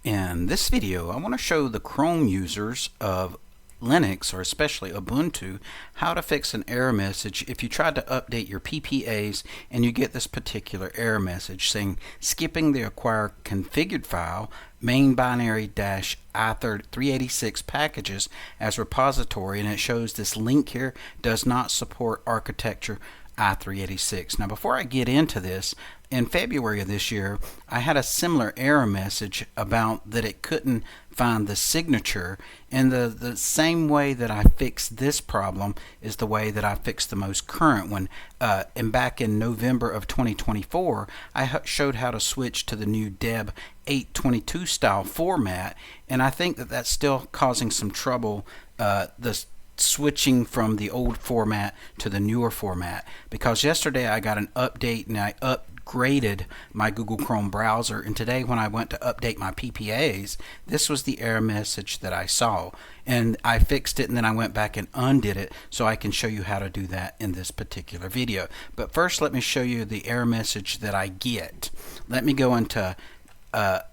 In this video, I want to show the Chrome users of Linux, or especially Ubuntu, how to fix an error message if you tried to update your PPAs and you get this particular error message saying skipping the acquire configured file main binary -i386 packages as repository, and it shows this link here does not support architecture i386. Now, before I get into this, in February of this year, I had a similar error message about that it couldn't find the signature, and the same way that I fixed this problem is the way that I fixed the most current one. And back in November of 2024, I showed how to switch to the new Deb 822 style format, and I think that that's still causing some trouble. The switching from the old format to the newer format, because yesterday I got an update and I upgraded my Google Chrome browser, and today when I went to update my PPAs, this was the error message that I saw, and I fixed it and then I went back and undid it so I can show you how to do that in this particular video. But first, let me show you the error message that I get. Let me go into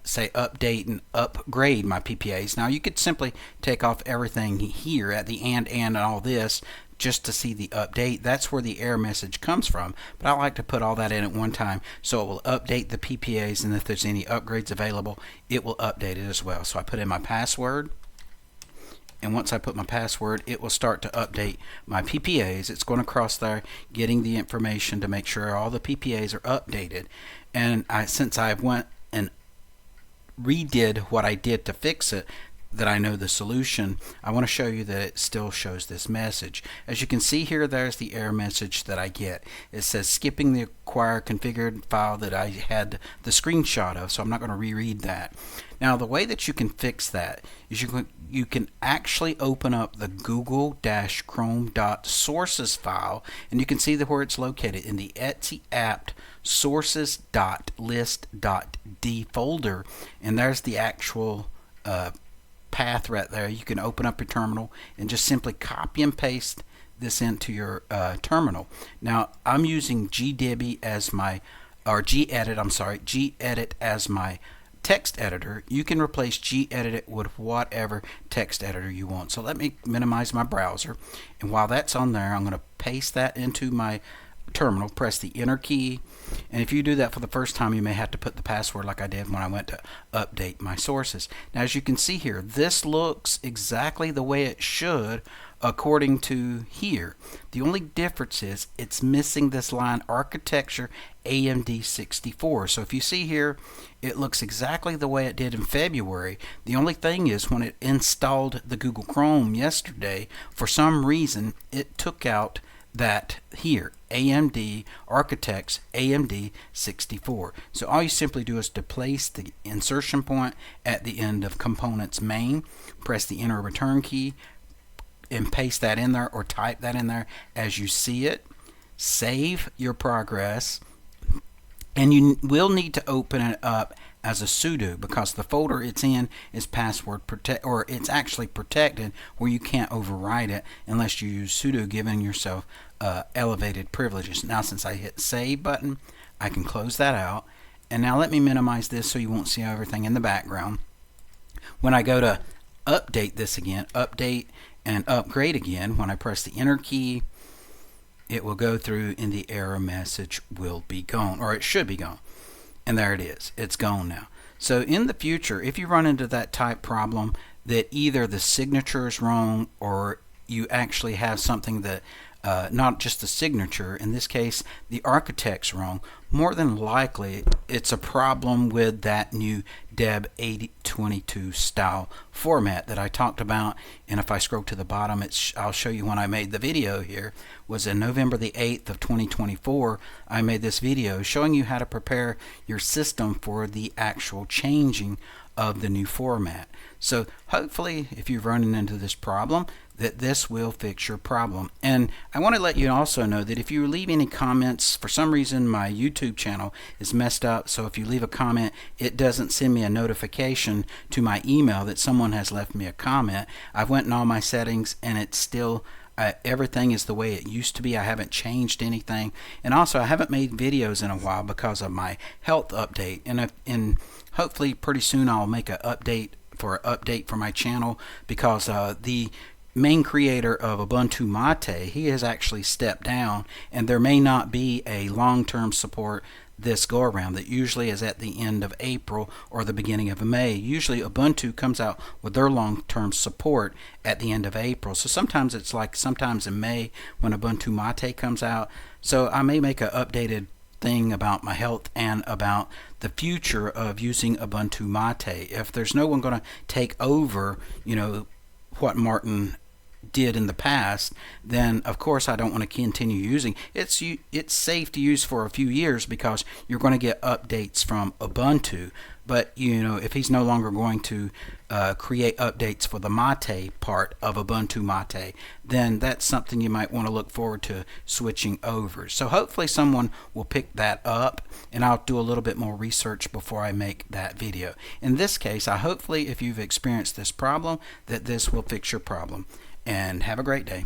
say update and upgrade my PPAs. Now, you could simply take off everything here at the and all this just to see the update. That's where the error message comes from, but I like to put all that in at one time so it will update the PPAs, and if there's any upgrades available, it will update it as well. So I put in my password, and once I put my password, it will start to update my PPAs. It's going across there getting the information to make sure all the PPAs are updated. And since I went and redid what I did to fix it, that I know the solution, I want to show you that it still shows this message. As you can see here, there's the error message that I get. It says skipping the acquire configured file that I had the screenshot of, so I'm not going to reread that. Now, the way that you can fix that is you can actually open up the google-chrome.sources file, and you can see where it's located in the etc apt sources.list.d folder, and there's the actual path right there. You can open up your terminal and just simply copy and paste this into your terminal. Now, I'm using gedit as my gedit as my text editor. You can replace gedit with whatever text editor you want. So let me minimize my browser, and while that's on there, I'm going to paste that into my terminal, press the enter key, and if you do that for the first time, you may have to put the password like I did when I went to update my sources. Now, as you can see here, this looks exactly the way it should according to here. The only difference is it's missing this line architecture AMD 64. So if you see here, it looks exactly the way it did in February. The only thing is, when it installed the Google Chrome yesterday, for some reason it took out that here AMD Architects AMD 64. So all you simply do is to place the insertion point at the end of components main, press the enter return key, and paste that in there, or type that in there as you see it. Save your progress, and you will need to open it up as a sudo, because the folder it's in is password protect, or it's actually protected where you can't overwrite it unless you use sudo, giving yourself elevated privileges. Now, since I hit save button, I can close that out. And now let me minimize this so you won't see everything in the background. When I go to update this again, update and upgrade again, when I press the enter key, it will go through and the error message will be gone, or it should be gone. And there it is. It's gone now. So in the future, if you run into that type problem that either the signature is wrong or you actually have something that not just the signature, in this case the architect's wrong, more than likely it's a problem with that new Deb 822 style format that I talked about. And if I scroll to the bottom, I'll show you when I made the video here. Was in November the 8th of 2024. I made this video showing you how to prepare your system for the actual changing of the new format. So hopefully, if you're running into this problem, that this will fix your problem. And I want to let you also know that if you leave any comments, for some reason my YouTube channel is messed up, so if you leave a comment, it doesn't send me a notification to my email that someone has left me a comment. I've went in all my settings, and it's still everything is the way it used to be. I haven't changed anything, and also I haven't made videos in a while because of my health update. And hopefully pretty soon I'll make an update for my channel, because the main creator of Ubuntu Mate, he has actually stepped down, and there may not be a long-term support this go around. That usually is at the end of April or the beginning of May. Usually Ubuntu comes out with their long-term support at the end of April. So sometimes it's like sometimes in May when Ubuntu Mate comes out. So I may make an updated thing about my health and about the future of using Ubuntu Mate. If there's no one going to take over, what Martin did in the past, then of course I don't want to continue using it's safe to use for a few years, because you're going to get updates from Ubuntu. But if he's no longer going to create updates for the Mate part of Ubuntu Mate, then that's something you might want to look forward to switching over. So hopefully someone will pick that up, and I'll do a little bit more research before I make that video. In this case, hopefully if you've experienced this problem, that this will fix your problem. And have a great day.